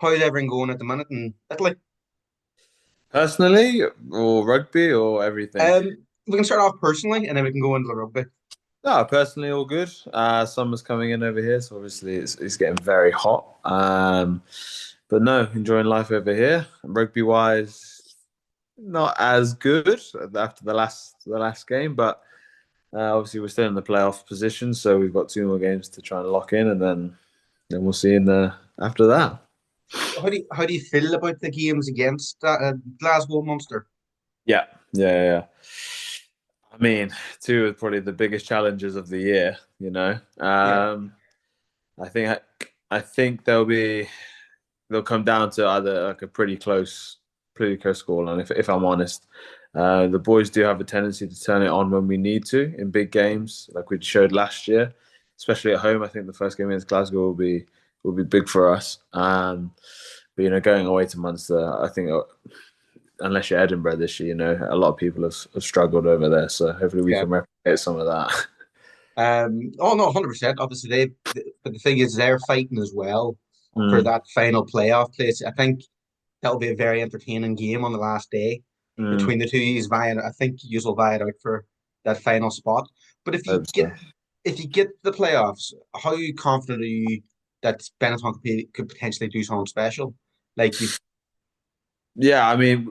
How's everything going at the minute in Italy? Personally, or rugby, or everything? We can start off personally, and then we can go into the rugby. No, personally, all good. Summer's coming in over here, so obviously it's getting very hot. But no, enjoying life over here. Rugby wise, not as good after the last game, but obviously we're still in the playoff position, so we've got two more games to try and lock in, and then we'll see in the after that. How do you feel about the games against Glasgow Munster? Yeah, yeah, yeah. I mean, two of probably the biggest challenges of the year. Yeah, I think they'll come down to either like a pretty close score. And if I'm honest, the boys do have a tendency to turn it on when we need to in big games, like we showed last year, especially at home. I think the first game against Glasgow will be big for us. But going away to Munster, I think unless you're Edinburgh this year, a lot of people have struggled over there. So hopefully we yeah. can replicate some of that. Oh no, 100%. Obviously, but the thing is, they're fighting as well for Mm, that final playoff place. I think that'll be a very entertaining game on the last day mm, between the two. I think you'll vie it out for that final spot. But if you hope get so. if you get the playoffs, how confident are you that Benetton could potentially do something special? Like you, Yeah, I mean,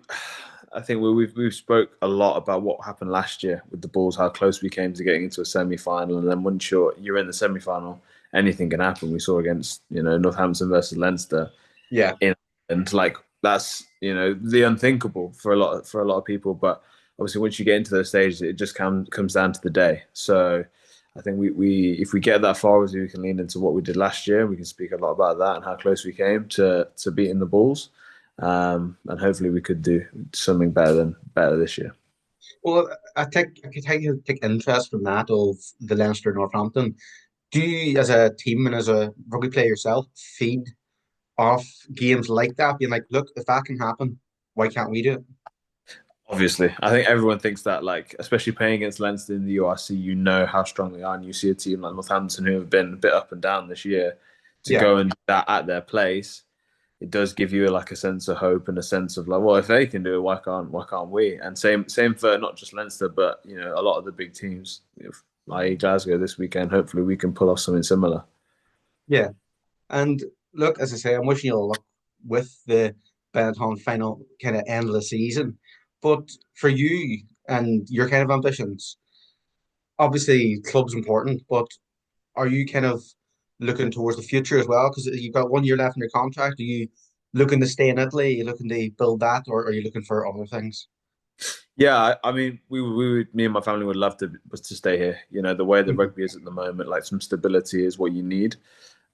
I think we've spoke a lot about what happened last year with the Bulls, how close we came to getting into a semi-final, and then once you're in the semi-final, anything can happen. We saw against Northampton versus Leinster yeah, in and like that's the unthinkable for a lot of people. But obviously, once you get into those stages, it just comes down to the day. So I think we if we get that far, obviously we can lean into what we did last year. We can speak a lot about that and how close we came to beating the Bulls. And hopefully we could do something better this year. well, I take interest from that of the Leinster Northampton. Do you, as a team and as a rugby player yourself, feed off games like that, being like, look, if that can happen, why can't we do it? Obviously, I think everyone thinks that, like, especially playing against Leinster in the URC, you know how strong they are, and you see a team like Northampton who have been a bit up and down this year to Yeah. go and do that at their place. It does give you like a sense of hope and a sense of like, well, if they can do it, why can't we? And same for not just Leinster, but a lot of the big teams, like Glasgow this weekend. Hopefully, we can pull off something similar. Yeah. And look, as I say, I'm wishing you all luck with the Benetton final kind of end of the season. But for you and your kind of ambitions, obviously club's important, but are you kind of looking towards the future as well? Because you've got 1 year left in your contract. Are you looking to stay in Italy? Are you looking to build that, or are you looking for other things? Yeah, I mean, me and my family would love to stay here. The way that Mhm. rugby is at the moment, like some stability is what you need.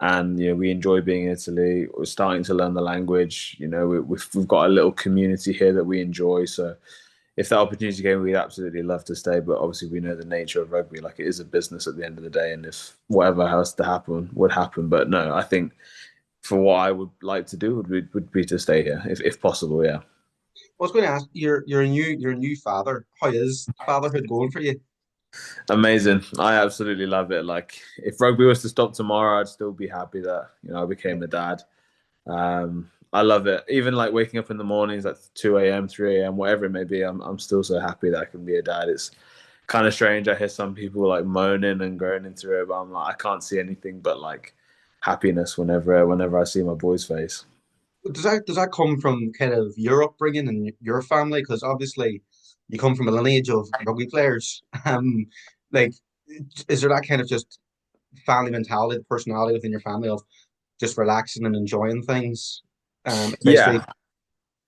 And we enjoy being in Italy. We're starting to learn the language. We've got a little community here that we enjoy. So if that opportunity came, we'd absolutely love to stay. But obviously, we know the nature of rugby. Like it is a business at the end of the day, and if whatever has to happen would happen. But no, I think for what I would like to do would be to stay here if possible. Yeah. I was going to ask, you're a new father. How is fatherhood going for you? Amazing. I absolutely love it. Like if rugby was to stop tomorrow, I'd still be happy that, I became a dad. I love it. Even like waking up in the mornings at 2 a.m., 3 a.m., whatever it may be, I'm still so happy that I can be a dad. It's kind of strange. I hear some people like moaning and groaning through it, but I'm like, I can't see anything but like happiness whenever I see my boy's face. Does that come from kind of your upbringing and your family? Because obviously you come from a lineage of rugby players. Like, is there that kind of just family mentality, personality within your family of just relaxing and enjoying things, especially Yeah.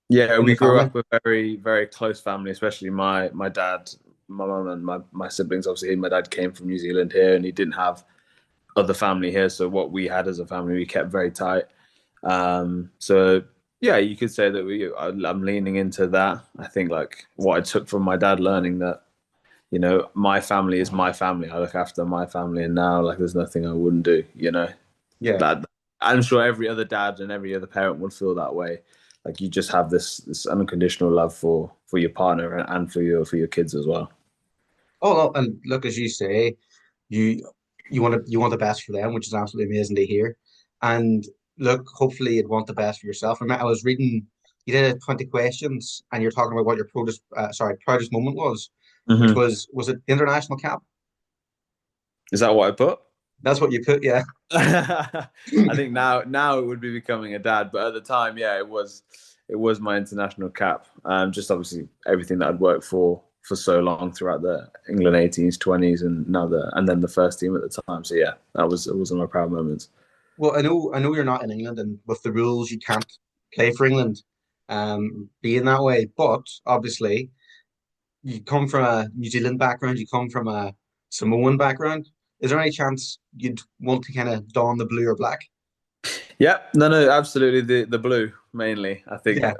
Yeah, in we the grew family? up with very, very close family, especially my dad, my mum, and my siblings. Obviously, my dad came from New Zealand here, and he didn't have other family here. So what we had as a family, we kept very tight. So yeah, you could say that I'm leaning into that. I think like what I took from my dad, learning that my family is my family. I look after my family, and now like there's nothing I wouldn't do. Yeah. That I'm sure every other dad and every other parent would feel that way. Like you just have this unconditional love for your partner and for your kids as well. Oh, no, and look, as you say, you you want the best for them, which is absolutely amazing to hear. And look, hopefully you'd want the best for yourself. I was reading, you did 20 questions, and you're talking about what your proudest moment was, which Hmm. was it international cap? Is that what I put? That's what you put, yeah. I think now it would be becoming a dad, but at the time, yeah, it was my international cap. Just obviously everything that I'd worked for so long throughout the England 18s, 20s, and then the first team at the time. So yeah, it was one of my proud moments. Well, I know you're not in England, and with the rules, you can't play for England, being that way. But obviously, you come from a New Zealand background, you come from a Samoan background. Is there any chance you'd want to kind of don the blue or black? Yeah, no, absolutely. The blue mainly. I think Yeah,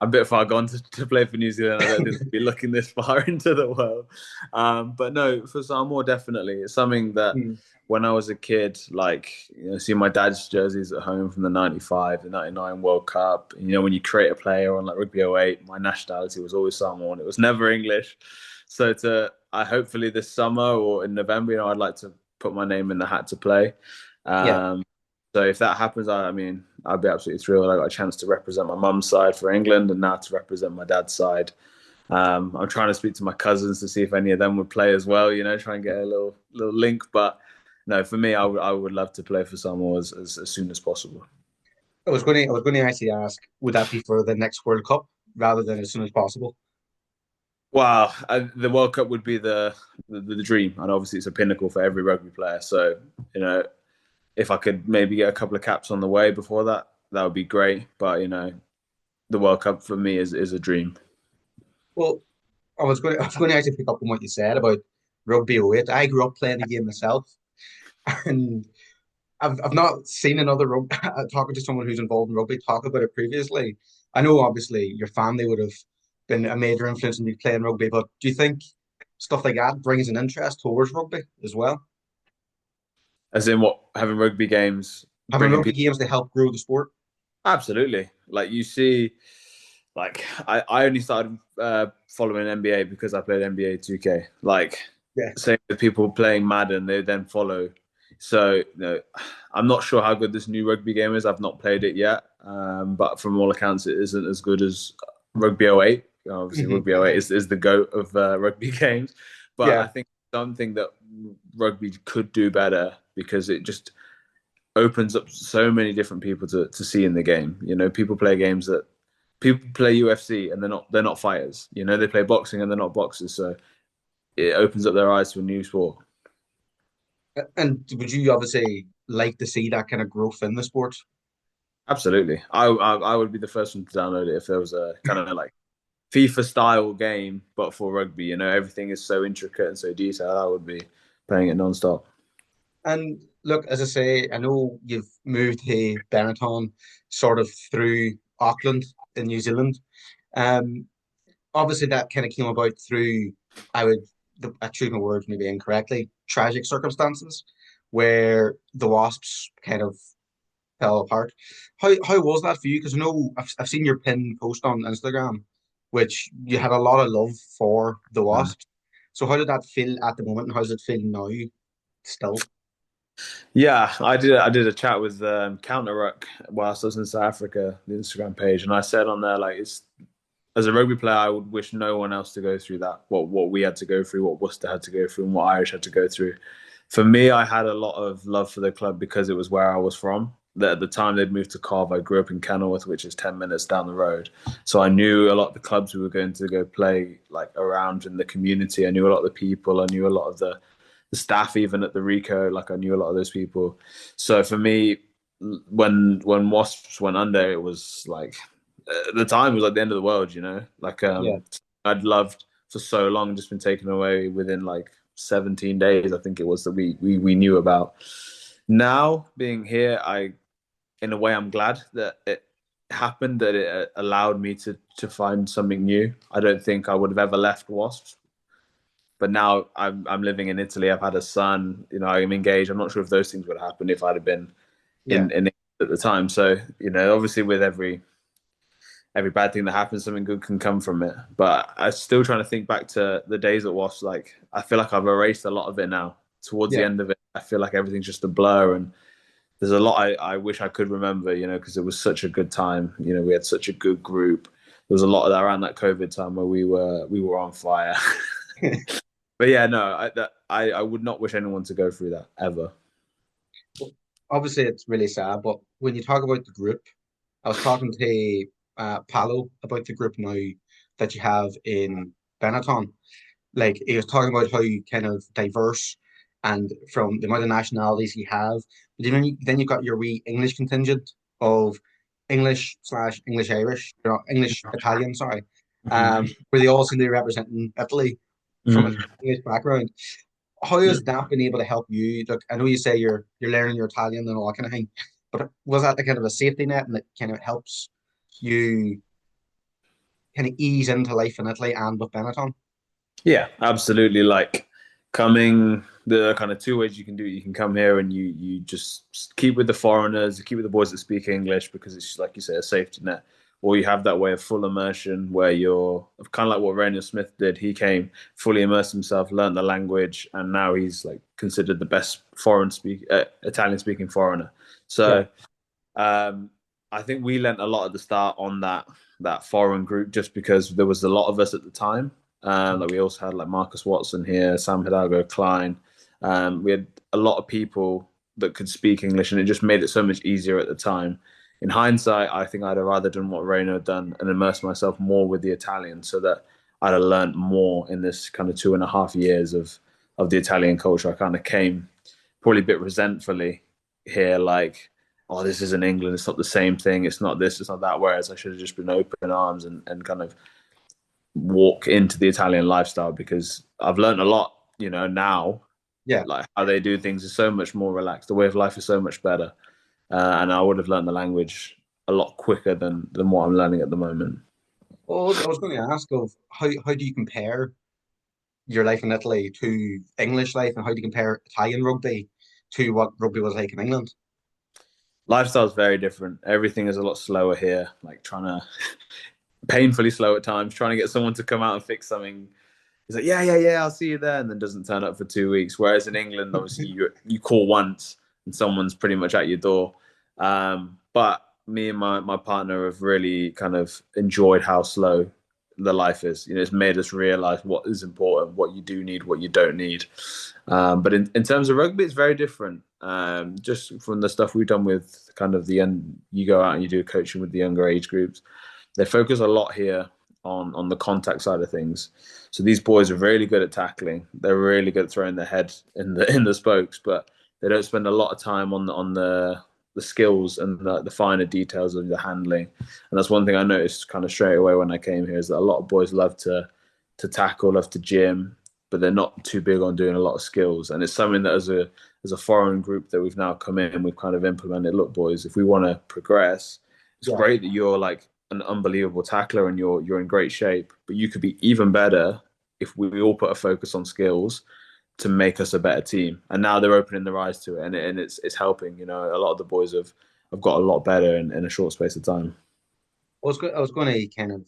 I'm a bit far gone to play for New Zealand. I don't think they'd be looking this far into the world. But no, for Samoa, definitely. It's something that mm, when I was a kid, like, seeing my dad's jerseys at home from the 95, the 99 World Cup, when you create a player on like Rugby '08, my nationality was always Samoan. It was never English. So I hopefully this summer or in November, I'd like to put my name in the hat to play. yeah. Um, so if that happens, I mean, I'd be absolutely thrilled. I got a chance to represent my mum's side for England and now to represent my dad's side. I'm trying to speak to my cousins to see if any of them would play as well. Try and get a little link. But no, for me, I would love to play for Samoa as soon as possible. I was going to actually ask, would that be for the next World Cup rather than as soon as possible? Wow, the World Cup would be the dream, and obviously it's a pinnacle for every rugby player. So if I could maybe get a couple of caps on the way before that, that would be great. But the World Cup for me is a dream. Well, I was going to actually pick up on what you said about rugby '08. I grew up playing the game myself, and I've not seen another talking to someone who's involved in rugby talk about it previously. I know obviously your family would have been a major influence in you playing rugby, but do you think stuff like that brings an interest towards rugby as well? As in what, having rugby games, Having bringing rugby people. games to help grow the sport? Absolutely. Like you see, like I only started following NBA because I played NBA 2K. Like Yeah. same with people playing Madden, they then follow. So I'm not sure how good this new rugby game is. I've not played it yet, but from all accounts, it isn't as good as Rugby '08. Obviously, Hmm. Rugby '08 is the goat of rugby games, but I Yeah. think something that rugby could do better because it just opens up so many different people to see in the game. People play games that people play UFC and they're not fighters. They play boxing and they're not boxers. So it opens up their eyes to a new sport. And would you obviously like to see that kind of growth in the sport? Absolutely, I would be the first one to download it if there was a kind of like FIFA style game, but for rugby. Everything is so intricate and so detailed. I would be playing it non-stop. And look, as I say, I know you've moved to Benetton sort of through Auckland in New Zealand. Um, Obviously that kind of came about through, I choose my words maybe incorrectly, tragic circumstances where the Wasps kind of fell apart. How was that for you? Because I know I've seen your pin post on Instagram, which you had a lot of love for the Mm. Wasps. So how did that feel at the moment, and how does it feel now still? Yeah, I did a chat with Counter Ruck whilst I was in South Africa, the Instagram page, and I said on there like it's as a rugby player, I would wish no one else to go through that. What we had to go through, what Worcester had to go through, and what Irish had to go through. For me, I had a lot of love for the club because it was where I was from. That at the time they'd moved to Carve. I grew up in Kenilworth, which is 10 minutes down the road. So I knew a lot of the clubs we were going to go play like around in the community. I knew a lot of the people. I knew a lot of the staff, even at the Rico. Like I knew a lot of those people. So for me, when Wasps went under, it was like at the time it was like the end of the world. Like Yeah, I'd loved for so long, just been taken away within like 17 days. I think it was that we knew about. Now being here, in a way I'm glad that it happened, that it allowed me to find something new. I don't think I would have ever left Wasps, but now I'm living in Italy. I've had a son. I'm engaged. I'm not sure if those things would have happened if I'd have been yeah. in at the time. So obviously with every bad thing that happens, something good can come from it. But I'm still trying to think back to the days at Wasps. Like I feel like I've erased a lot of it now. Towards the Yeah. end of it, I feel like everything's just a blur, and there's a lot I wish I could remember, because it was such a good time. We had such a good group. There was a lot of that around that COVID time where we were on fire. But yeah, no, I would not wish anyone to go through that ever. Obviously, it's really sad, but when you talk about the group, I was talking to Paolo about the group now that you have in Benetton. Like he was talking about how kind of diverse and from the amount of nationalities you have. But then you've got your wee English contingent of English Irish, English Italian, sorry, Hmm. where they all seem to be representing Italy from an Mm. English background. How has that been able to help you? Look, I know you say you're learning your Italian and all that kind of thing, but was that a kind of a safety net and it kind of helps you kind of ease into life in Italy and with Benetton? Yeah, absolutely. Like coming, the kind of two ways you can do it. You can come here and you just keep with the foreigners, you keep with the boys that speak English because it's like you say a safety net. Or you have that way of full immersion where you're kind of like what Rainer Smith did. He came, fully immersed himself, learned the language, and now he's like considered the best Italian speaking foreigner. Yeah, So um, I think we learnt a lot at the start on that foreign group just because there was a lot of us at the time. Like we also had like Marcus Watson here, Sam Hidalgo, Klein. We had a lot of people that could speak English, and it just made it so much easier at the time. In hindsight, I think I'd have rather done what Reino had done and immersed myself more with the Italian, so that I'd have learnt more in this kind of 2.5 years of the Italian culture. I kind of came probably a bit resentfully here, like, oh, this isn't England. It's not the same thing. It's not this. It's not that. Whereas I should have just been open arms and kind of walk into the Italian lifestyle because I've learned a lot, now, yeah. like how they do things is so much more relaxed. The way of life is so much better. And I would have learned the language a lot quicker than what I'm learning at the moment. Well, I was going to ask of how do you compare your life in Italy to English life, and how do you compare Italian rugby to what rugby was like in England? Lifestyle is very different. Everything is a lot slower here. Like trying to painfully slow at times, trying to get someone to come out and fix something. He's like, yeah, yeah, yeah, I'll see you there, and then doesn't turn up for 2 weeks. Whereas in England, obviously, you call once and someone's pretty much at your door. But me and my partner have really kind of enjoyed how slow the life is. It's made us realize what is important, what you do need, what you don't need. But in terms of rugby, it's very different. Just from the stuff we've done with kind of the end, you go out and you do coaching with the younger age groups. They focus a lot here on the contact side of things. So these boys are really good at tackling. They're really good at throwing their head in the spokes, but they don't spend a lot of time on the skills and the finer details of the handling. And that's one thing I noticed kind of straight away when I came here is that a lot of boys love to tackle, love to gym, but they're not too big on doing a lot of skills. And it's something that as a foreign group that we've now come in, we've kind of implemented. Look, boys, if we want to progress, it's Yeah. great that you're like an unbelievable tackler and you're in great shape, but you could be even better if we all put a focus on skills to make us a better team. And now they're opening their eyes to it, and it's helping. A lot of the boys have got a lot better in a short space of time. I was going to kind of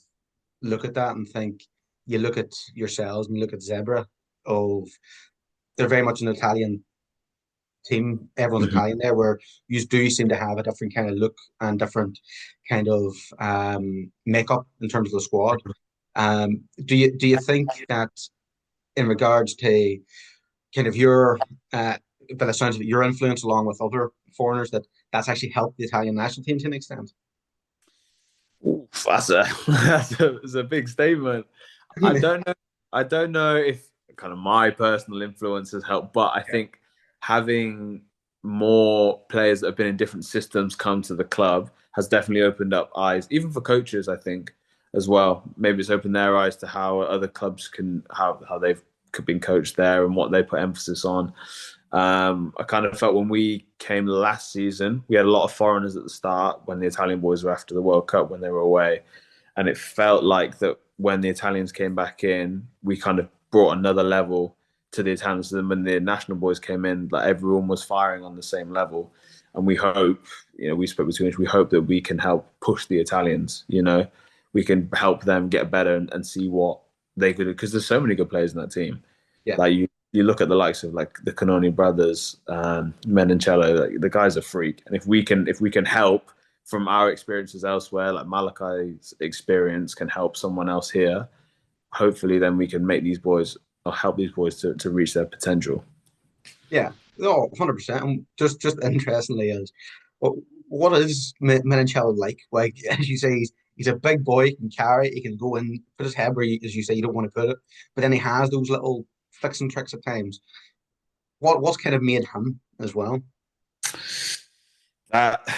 look at that and think you look at yourselves and you look at Zebra of they're very much an Italian team. Everyone's Mhm. Italian there, where you do seem to have a different kind of look and different kind of makeup in terms of the squad. Do you think that in regards to kind of your by the sounds of it, your influence along with other foreigners that's actually helped the Italian national team to an extent? Oof, that's a big statement. I don't know. I don't know if kind of my personal influence has helped, but I Yeah. think having more players that have been in different systems come to the club has definitely opened up eyes, even for coaches, I think, as well. Maybe it's opened their eyes to how other clubs can how they've been coached there and what they put emphasis on. I kind of felt when we came last season, we had a lot of foreigners at the start when the Italian boys were after the World Cup when they were away, and it felt like that when the Italians came back in, we kind of brought another level to the Italians. And when the national boys came in, like everyone was firing on the same level. And we hope, we spoke between us, we hope that we can help push the Italians, we can help them get better and see what they could do. Because there's so many good players in that team. Yeah. Like you look at the likes of like the Canoni brothers, Menoncello, like, the guy's a freak. And if we can help from our experiences elsewhere, like Malachi's experience can help someone else here, hopefully then we can make these boys or help these boys to reach their potential. Yeah, no, 100%. And just interestingly, is what what is Minicello like? Like as you say, he's a big boy. He can carry. He can go in, put his head where, as you say, you don't want to put it. But then he has those little flicks and tricks at times. What's kind of made him as well? That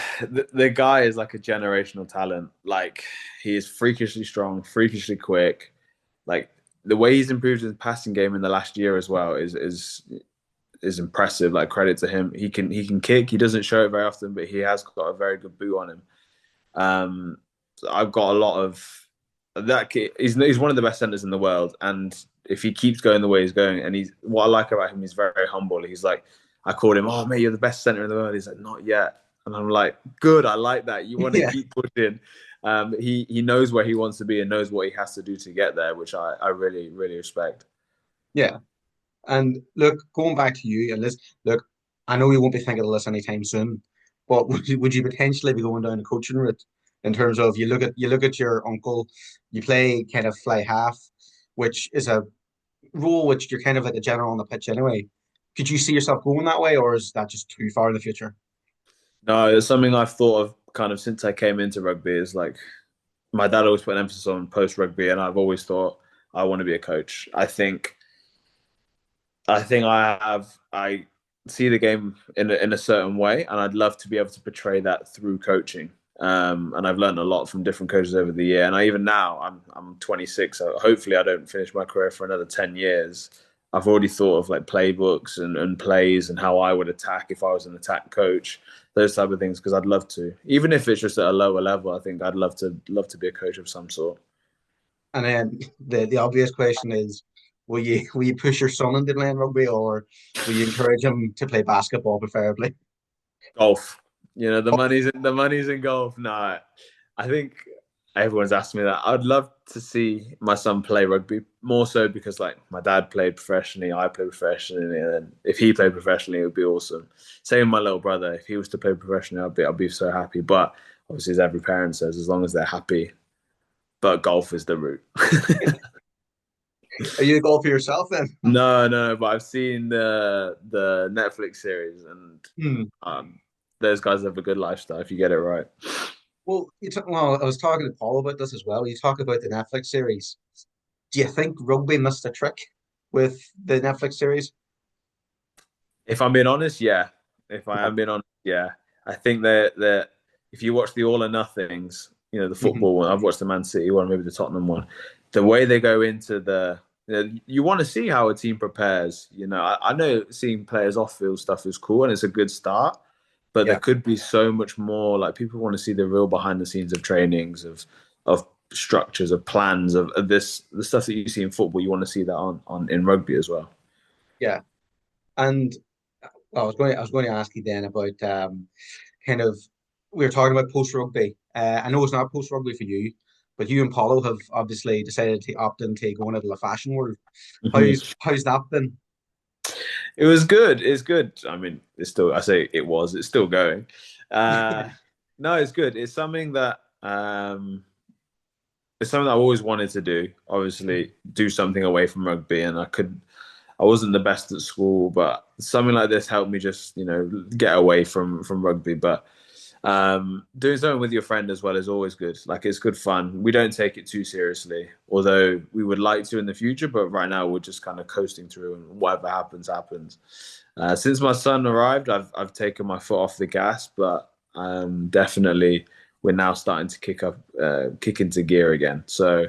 the guy is like a generational talent. Like he is freakishly strong, freakishly quick. Like the way he's improved his passing game in the last year as well is impressive. Like credit to him. He can kick. He doesn't show it very often, but he has got a very good boot on him. So I've got a lot of that kid. He's one of the best centers in the world, and if he keeps going the way he's going, and he's what I like about him, he's very humble. He's like, I called him, oh mate, you're the best center in the world. He's like, not yet, and I'm like, good, I like that. You want to Yeah, keep pushing. He knows where he wants to be and knows what he has to do to get there, which I really really respect. yeah. And look, going back to you, and this, look, I know you won't be thinking of this anytime soon, but would you potentially be going down the coaching route in terms of you look at your uncle, you play kind of fly half, which is a role which you're kind of like a general on the pitch anyway. Could you see yourself going that way, or is that just too far in the future? No, it's something I've thought of kind of since I came into rugby. Is like my dad always put an emphasis on post rugby, and I've always thought I want to be a coach. I think I see the game in a certain way, and I'd love to be able to portray that through coaching. And I've learned a lot from different coaches over the year. And I even now I'm 26, so hopefully I don't finish my career for another 10 years. I've already thought of like playbooks and plays and how I would attack if I was an attack coach, those type of things, because I'd love to. Even if it's just at a lower level, I think I'd love to be a coach of some sort. And then the obvious question is, will you push your son into playing rugby, or will you encourage him to play basketball preferably? Golf. The money's in golf. No, I think everyone's asked me that. I'd love to see my son play rugby more so because like my dad played professionally, I played professionally, and if he played professionally, it would be awesome. Same with my little brother. If he was to play professionally, I'd be so happy. But obviously, as every parent says, as long as they're happy. But golf is the route. Are you a golfer yourself then? No, no, but I've seen the Netflix series, and Hmm. um, those guys have a good lifestyle if you get it right. Well, I was talking to Paul about this as well. You talk about the Netflix series. Do you think rugby missed a trick with the Netflix series? If I'm being honest, yeah. If I Yeah. am being honest, yeah. I think that if you watch the All or Nothings, the Hmm. football one, I've watched the Man City one, maybe the Tottenham one. The way they go into you want to see how a team prepares. I know seeing players off field stuff is cool and it's a good start, but there Yeah. could be so much more. Like people want to see the real behind the scenes of trainings, of structures, of plans, of this the stuff that you see in football. You want to see that on in rugby as well. Yeah. And I was going to ask you then about kind of we were talking about post rugby. I know it's not post rugby for you, but you and Paulo have obviously decided to opt into going into the fashion world. How's that been? It was good. It's good. I mean, it's still. I say it was. It's still going. Uh, no, it's good. It's something that I always wanted to do. Obviously, do something away from rugby, and I could. I wasn't the best at school, but something like this helped me just get away from rugby. But doing something with your friend as well is always good. Like it's good fun. We don't take it too seriously, although we would like to in the future. But right now we're just kind of coasting through, and whatever happens, happens. Since my son arrived, I've taken my foot off the gas, but definitely we're now starting to kick into gear again. So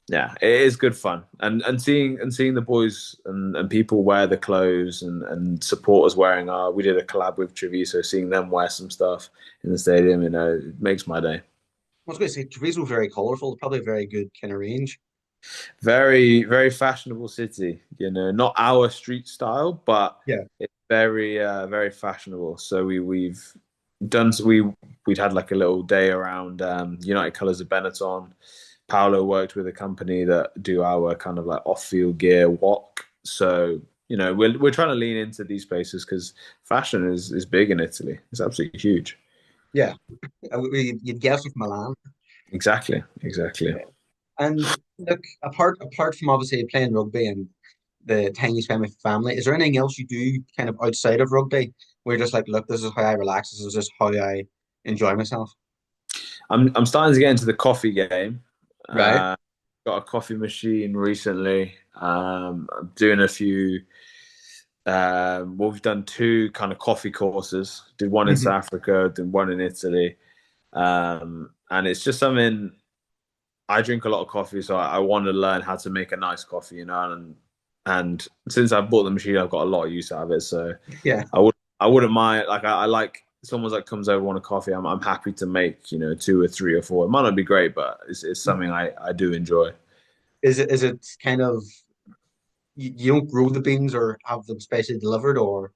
yeah, it is good fun, and seeing the boys and people wear the clothes and supporters wearing our. We did a collab with Treviso, seeing them wear some stuff in the stadium, it makes my day. I was going to say Treviso very colourful, probably a very good kind of range. Very, very fashionable city. Not our street style, but Yeah. it's very, very fashionable. So we'd had like a little day around United Colors of Benetton. Paolo worked with a company that do our kind of like off-field gear walk. So, we're trying to lean into these places because fashion is big in Italy. It's absolutely huge. Yeah, you'd guess with Milan. Exactly, exactly. And look, apart from obviously playing rugby and the time you spend with family, is there anything else you do kind of outside of rugby where you're just like, look, this is how I relax, this is just how I enjoy myself? I'm starting to get into the coffee game. Right. Uh, got a coffee machine recently. I'm doing a few. Well, we've done two kind of coffee courses. Did one in Hmm. South Africa, did one in Italy. And it's just something. I drink a lot of coffee, so I want to learn how to make a nice coffee, and since I bought the machine, I've got a lot of use out of it. So Yeah. I wouldn't mind. Like I like someone that comes over want a coffee. I'm happy to make two or three or four. It might not be great, but it's something I do enjoy. Is it kind of you don't grow the beans or have them specially delivered or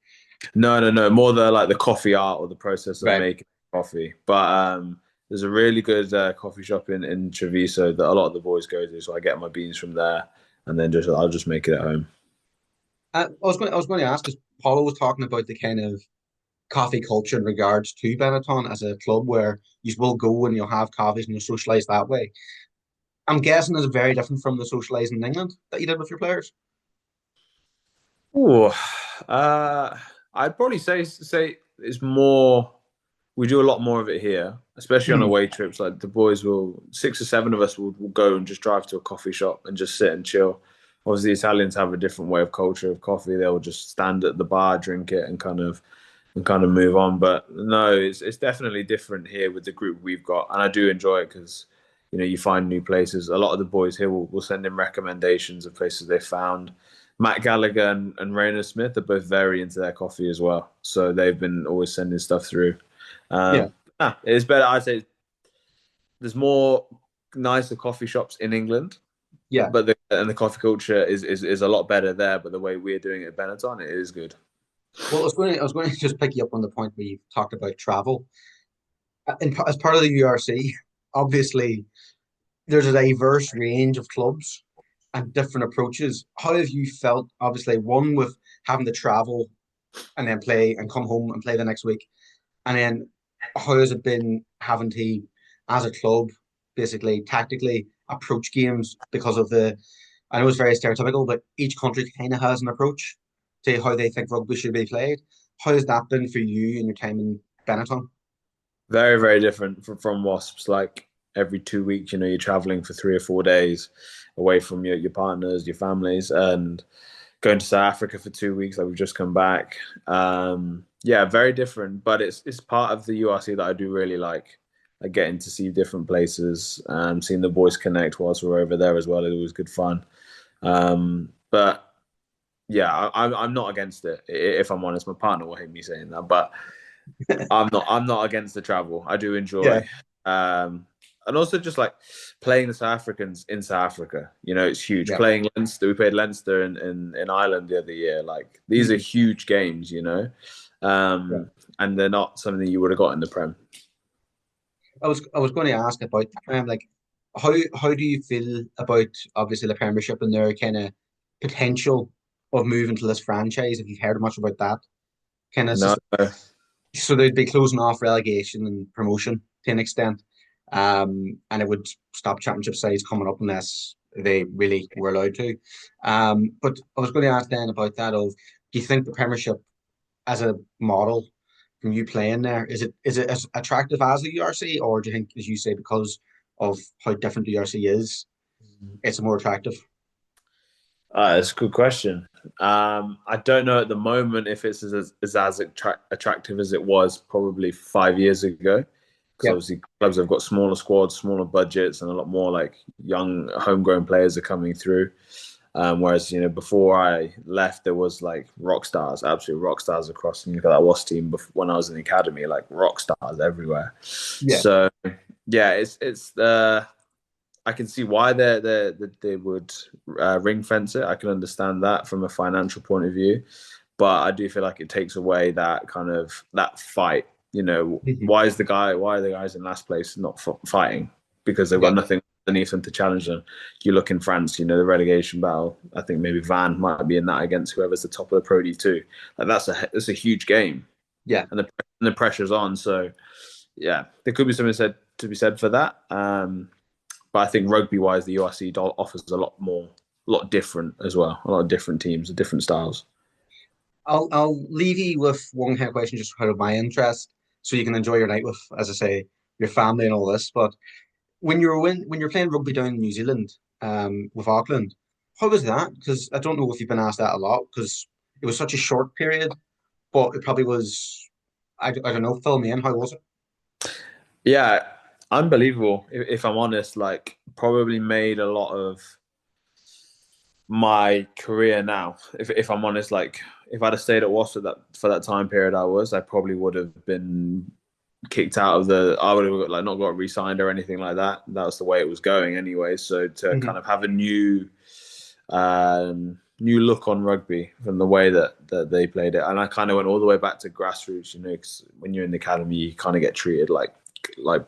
No, no, no. More the coffee art or the process of right? making coffee. But there's a really good coffee shop in Treviso that a lot of the boys go to. So I get my beans from there, and then just I'll just make it at home. I was going to ask because Paulo was talking about the kind of coffee culture in regards to Benetton as a club where you will go and you'll have coffees and you'll socialize that way. I'm guessing it's very different from the socializing in England that you did with your players. Ooh, I'd probably say it's more. We do a lot more of it here, especially on Hmm. away trips. Like the boys will, six or seven of us will go and just drive to a coffee shop and just sit and chill. Obviously, Italians have a different way of culture of coffee. They'll just stand at the bar, drink it, and kind of move on. But no, it's definitely different here with the group we've got, and I do enjoy it because you find new places. A lot of the boys here will send in recommendations of places they found. Matt Gallagher and Rainer Smith are both very into their coffee as well, so they've been always sending stuff through. Yeah, It's better. I'd say there's more nicer coffee shops in England, yeah. but the coffee culture is a lot better there. But the way we're doing it at Benetton, it is good. Well, I was going to just pick you up on the point where you talked about travel. As part of the URC, obviously there's a diverse range of clubs and different approaches. How have you felt? Obviously, one with having to travel and then play and come home and play the next week, and then how has it been having to, as a club, basically tactically approach games because of the. I know it's very stereotypical, but each country kind of has an approach to how they think rugby should be played. How has that been for you and your time in Benetton? Very, very different from Wasps. Like every 2 weeks, you're traveling for 3 or 4 days away from your partners, your families, and going to South Africa for 2 weeks. Like we've just come back. Yeah, very different, but it's part of the URC that I do really like. Like getting to see different places, seeing the boys connect whilst we're over there as well. It was good fun. But yeah, I'm not against it. If I'm honest, my partner will hate me saying that, but I'm not against the travel. I do Yeah. enjoy. Um, and also just like playing the South Africans in South Africa. It's huge. Yeah. Playing Leinster, we played Leinster in Ireland the other year. Like these are Mhm. huge games. Yeah. And they're not something that you would have got in the Prem. I was going to ask about the Prem, like how do you feel about obviously the Premiership and their kind of potential of moving to this franchise? If you've heard much about that, kind of No, just so they'd be closing off relegation and promotion to an extent, and it would stop Championship sides coming up unless they really were allowed to. But I was going to ask then about that of do you think the Premiership as a model from you playing there, is it as attractive as the URC, or do you think, as you say, because of how different the URC is, it's more attractive? that's a good question. I don't know at the moment if it's as attractive as it was probably 5 years ago. Because Yeah. obviously clubs have got smaller squads, smaller budgets, and a lot more like young homegrown players are coming through. Whereas before I left, there was like rock stars, absolute rock stars across. And you look at that Wasp team when I was in the academy, like rock stars everywhere. Yeah. So yeah, it's I can see why they would ring fence it. I can understand that from a financial point of view, but I do feel like it takes away that kind of that fight. Mhm. Why are the guys in last place not fighting? Because they've got Yeah. nothing underneath them to challenge them. You look in France, the relegation battle. I think maybe Van might be in that against whoever's the top of the Pro D2. Like that's a huge game, Yeah. and the pressure's on. So yeah, there could be something said to be said for that. But I think rugby wise, the URC offers a lot different as well. A lot of different teams, different styles. I'll leave you with one kind of question just out of my interest, so you can enjoy your night with, as I say, your family and all this. But when you're playing rugby down in New Zealand, with Auckland, how was that? Because I don't know if you've been asked that a lot, because it was such a short period, but it probably was. I don't know. Fill me in. How was it? Yeah, unbelievable. If I'm honest, like probably made a lot of my career now. If I'm honest, like if I'd have stayed at Wasps for that time period I probably would have been kicked out of I would have like not got re-signed or anything like that. That was the way it was going anyway. So to kind Hmm. of have a new look on rugby from the way that they played it, and I kind of went all the way back to grassroots. 'Cause when you're in the academy, you kind of get treated like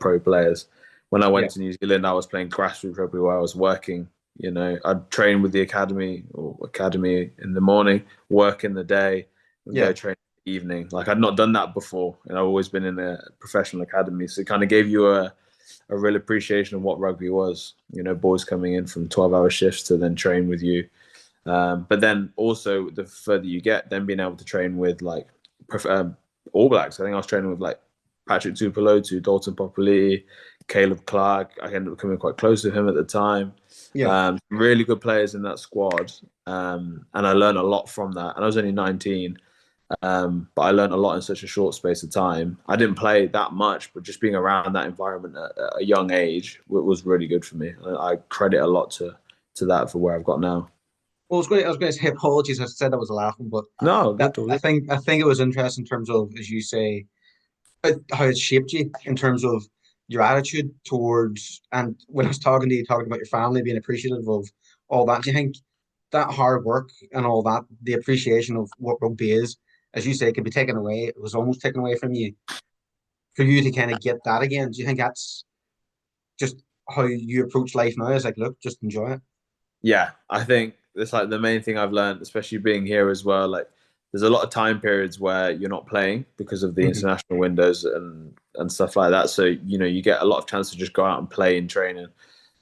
pro players. When I Yeah. went to New Zealand, I was playing grassroots rugby where I was working. I'd train with the academy in the morning, work in the day, and Yeah. go train in the evening. Like I'd not done that before, and I've always been in a professional academy. So it kind of gave you a real appreciation of what rugby was. Boys coming in from 12-hour shifts to then train with you. But then also the further you get, then being able to train with like All Blacks. I think I was training with like Patrick Tupolotu, Dalton Popoli, Caleb Clark. I ended up becoming quite close to him at the time. Yeah. Really good players in that squad. And I learned a lot from that. And I was only 19. But I learned a lot in such a short space of time. I didn't play that much, but just being around that environment at a young age was really good for me. I credit a lot to that for where I've got now. Well, I was going to say apologies. I said I was laughing, but No, that good to you. I think it was interesting in terms of, as you say, how it shaped you in terms of your attitude towards. And when I was talking to you, talking about your family, being appreciative of all that, do you think that hard work and all that, the appreciation of what rugby is, as you say, could be taken away? It was almost taken away from you for you to kind of get that again. Do you think that's just how you approach life now? It's like, look, just enjoy it. Yeah, I think it's like the main thing I've learned, especially being here as well. Like, there's a lot of time periods where you're not playing because of the Hmm. international windows and stuff like that. So you get a lot of chance to just go out and play in training.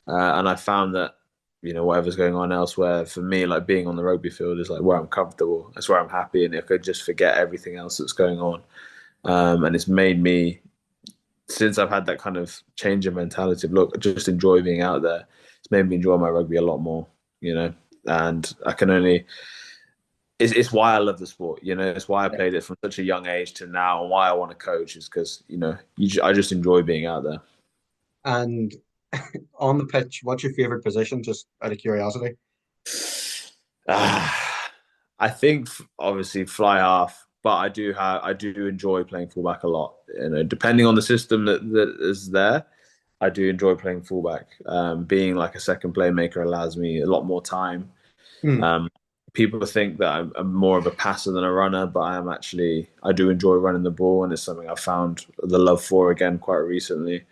And I found that whatever's going on elsewhere for me, like being on the rugby field is like where I'm comfortable. It's where I'm happy, and I could just forget everything else that's going on. And it's made me, since I've had that kind of change in mentality of look, just enjoy being out there. It's made me enjoy my rugby a lot more, you know. And I can only, it's why I love the sport, It's why I Yeah. played it from such a young age to now, and why I want to coach is because I just enjoy being out there. And on the pitch, what's your favorite position? Just out of curiosity. I think obviously fly half, but I do enjoy playing fullback a lot. Depending on the system that is there, I do enjoy playing fullback. Being like a second playmaker allows me a lot more time. Hmm. Um, People think that I'm more of a passer than a runner, but I do enjoy running the ball, and it's something I've found the love for again quite recently.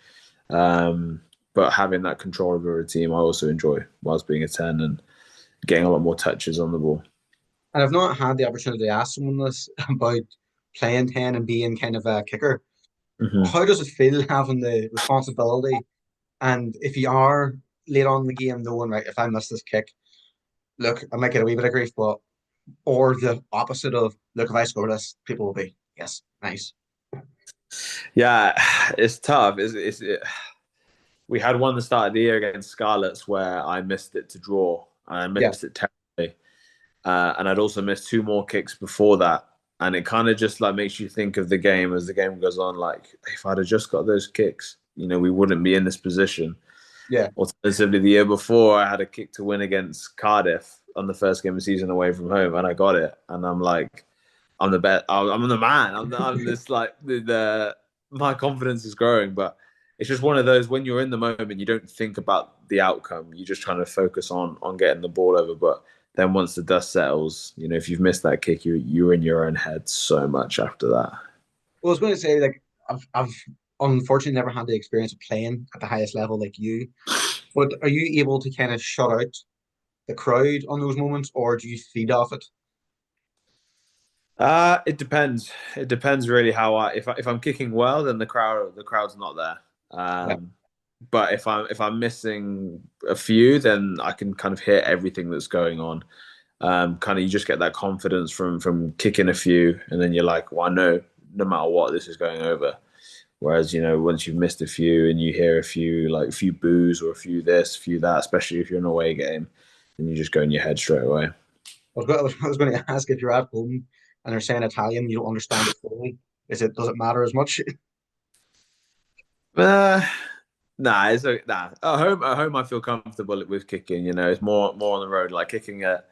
Um, but having that control over a team, I also enjoy whilst being a 10 and getting a lot more touches on the ball. And I've not had the opportunity to ask someone this about playing 10 and being kind of a kicker. Hmm. How does it feel having the responsibility? And if you are late on in the game, knowing, right, if I miss this kick, look, I might get a wee bit of grief, but, or the opposite of, look, if I score this, people will be, yes, nice. Yeah, it's tough. We had one at the start of the year against Scarlets where I missed it to draw, and I Yeah. missed it terribly. And I'd also missed two more kicks before that. And it kind of just like makes you think of the game as the game goes on. Like, if I'd have just got those kicks, we wouldn't be in this position. Yeah. Alternatively, the year before, I had a kick to win against Cardiff on the first game of the season away from home, and I got it. And I'm like, I'm the best. I'm the man. I'm this like my confidence is growing, but it's just one of those when you're in the moment, you don't think about the outcome. You're just trying to focus on getting the ball over. But then once the dust settles, if you've missed that kick, you're in your own head so much after that. Well, I was going to say, like, I've unfortunately never had the experience of playing at the highest level like you. But are you able to kind of shut out the crowd on those moments, or do you feed off it? It depends. It depends really how if I'm kicking well, then the crowd's not there. Yeah. But if I'm missing a few, then I can kind of hear everything that's going on. Kind of you just get that confidence from kicking a few, and then you're like, well, I know no matter what, this is going over. Whereas, once you've missed a few and you hear a few, like a few boos or a few this, a few that, especially if you're in an away game, then you just go in your head straight away. I was going to ask if you're at home and they're saying Italian, you don't understand it fully. Does it matter as much? Uh, nah, nah. At home, I feel comfortable with kicking. It's more on the road, like kicking at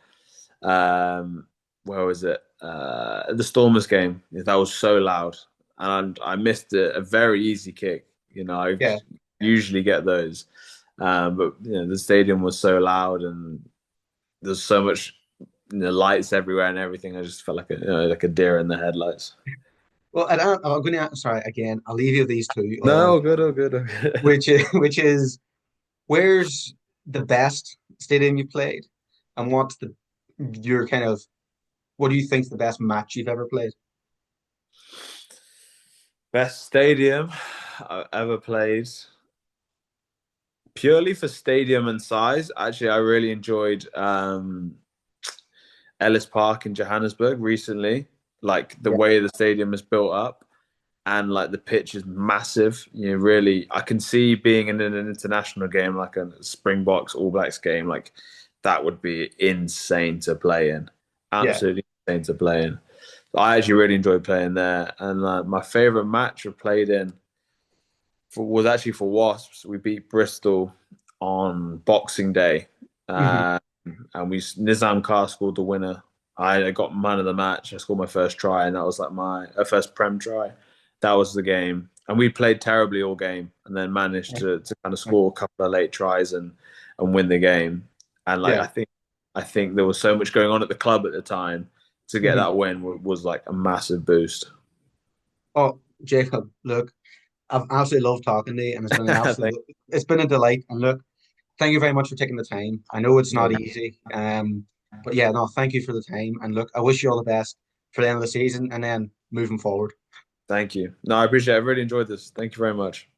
um, where was it? The Stormers game. That was so loud, and I missed a very easy kick. I Yeah. usually get those, but the stadium was so loud, and there's so much lights everywhere and everything. I just felt like a deer in the headlights. Well, I'm going to, sorry, again, I'll leave you these two, No, all good, all good, all good. which is where's the best stadium you played? And what's your kind of, what do you think's the best match you've ever played? Best stadium I've ever played. Purely for stadium and size, actually, I really enjoyed Ellis Park in Johannesburg recently. Like the Yeah. way the stadium is built up and like the pitch is massive. Really, I can see being in an international game like a Springboks All Blacks game, like that would be insane to play in. Yeah. Absolutely insane to play in. I actually really enjoyed playing there. And my favorite match I played in was actually for Wasps. We beat Bristol on Boxing Day, Hmm. uh, and Nizam Khan scored the winner. I got man of the match. I scored my first try, and that was like my first Prem try. That was the game, and we played terribly all game, and then managed to kind of score a couple of late tries and win the game. And like Yeah. I think there was so much going on at the club at the time to get Hmm. that win was like a massive boost. Oh, Jacob, look, I've absolutely loved talking to you, and Thank it's been a delight. And look, thank you very much for taking the time. I know it's not you. easy, but yeah, no, thank you for the time. And look, I wish you all the best for the end of the season and then moving forward. Thank you. No, I appreciate it. I really enjoyed this. Thank you very much.